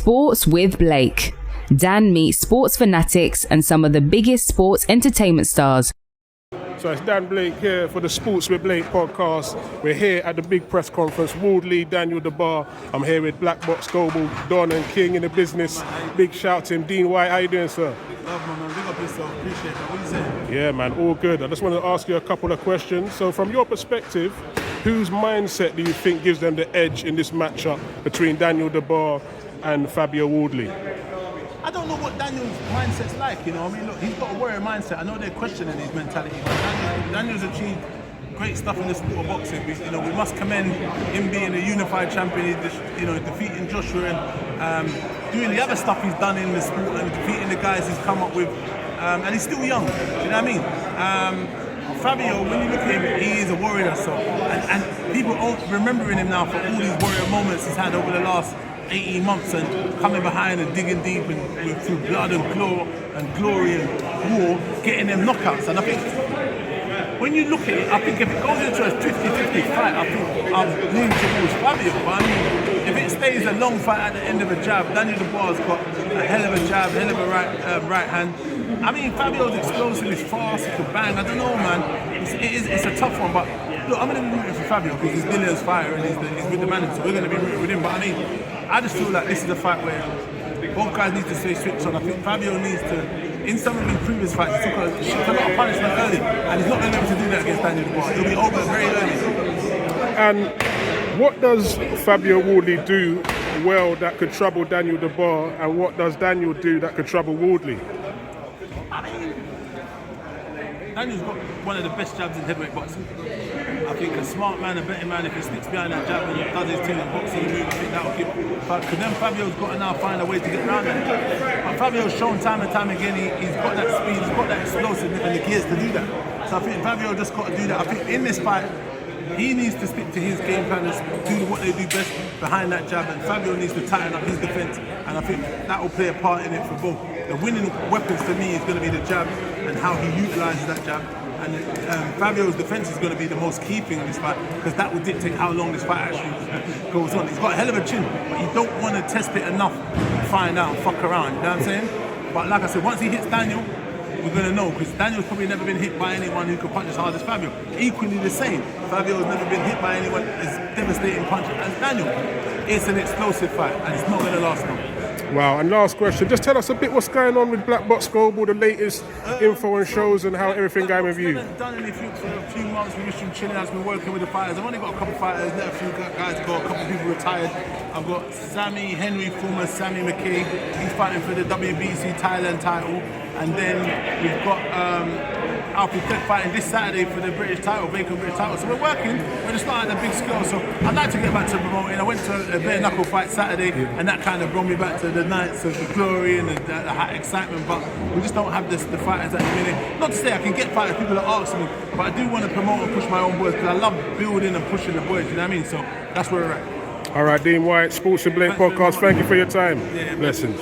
Sports with Blake. Dan meets sports fanatics and some of the biggest sports entertainment stars. So it's Dan Blake here for the Sports with Blake podcast. We're here at the big press conference. Wardley, Daniel Dubois. I'm here with Black Box Global, Don and King in the business. Big shout to him. Dean Whyte, how you doing, sir? Love, man. Big up yourself. Appreciate that. What are you saying? Yeah, man, all good. I just wanted to ask you a couple of questions. So from your perspective, whose mindset do you think gives them the edge in this matchup between Daniel Dubois and Fabio Wardley? I don't know what Daniel's mindset's like, you know. I mean, look, he's got a warrior mindset. I know they're questioning his mentality. Daniel's achieved great stuff in the sport of boxing. We must commend him being a unified champion, defeating Joshua and doing the other stuff he's done in the sport and defeating the guys he's come up with. And he's still young, you know what I mean? Fabio, when you look at him, he is a warrior. So, and people are remembering him now for all these warrior moments he's had over the last 18 months and coming behind and digging deep and through blood and glory and war, getting them knockouts. And I think when you look at it, I think if it goes into a 50-50 fight, I think I'm leaning towards Fabio. But I mean, if it stays a long fight at the end of a jab, Daniel Dubois has got a hell of a jab, hell of a right hand. I mean, Fabio's explosive, he's fast, he can bang. I don't know, man. It's a tough one, but look, I'm going to be rooting for Fabio because he's Dillian's fighter and he's with the manager, so we're going to be rooting with him. But I mean, I just feel like this is a fight where both guys need to stay switched on. I think Fabio needs to, in some of his previous fights, he took a lot of punishment early, and he's not going to be able to do that against Daniel Dubois. He'll be over very early. And what does Fabio Wardley do well that could trouble Daniel Dubois, and what does Daniel do that could trouble Wardley? I mean, Daniel's got one of the best jabs in heavyweight boxing. I think a smart man, a betting man, if he sticks behind that jab and does his thing and boxing move, I think that'll give. Because then Fabio's got to now find a way to get around that. But Fabio's shown time and time again he's got that speed, he's got that explosiveness and the gears to do that. So I think Fabio just got to do that. I think in this fight, he needs to stick to his game plan and do what they do best behind that jab, and Fabio needs to tighten up his defence, and I think that will play a part in it for both. The winning weapons for me is going to be the jab and how he utilises that jab, and Fabio's defence is going to be the most key thing in this fight because that will dictate how long this fight actually goes on. He's got a hell of a chin, but you don't want to test it enough and find out and fuck around, you know what I'm saying? But like I said, once he hits Daniel, we're going to know, because Daniel's probably never been hit by anyone who can punch as hard as Fabio. Equally the same, Fabio's never been hit by anyone as devastating punch as Daniel. It's an explosive fight, and it's not going to last long. Wow, and last question, just tell us a bit what's going on with Black Box Global, the latest info and shows and how everything going with you. I haven't done anything for a few months. We've just been chilling. I've been working with the fighters. I've only got a couple of fighters, let a few guys go, a couple of people retired. I've got Sammy Henry, former Sammy McKay. He's fighting for the WBC Thailand title. And then we've got Alfie Cliff fighting this Saturday for the British title, vacant British title. So we're working, we're just not at the big scale. So I'd like to get back to promoting. I went to a bare knuckle fight Saturday, and that kind of brought me back to the nights of the glory and the high excitement. But we just don't have the fighters at the minute. Not to say I can get fighters, people are asking me, but I do want to promote and push my own boys because I love building and pushing the boys, you know what I mean? So that's where we're at. All right, Dean Whyte, Sports with Blake podcast. Thank you for your time. Yeah, Blessings.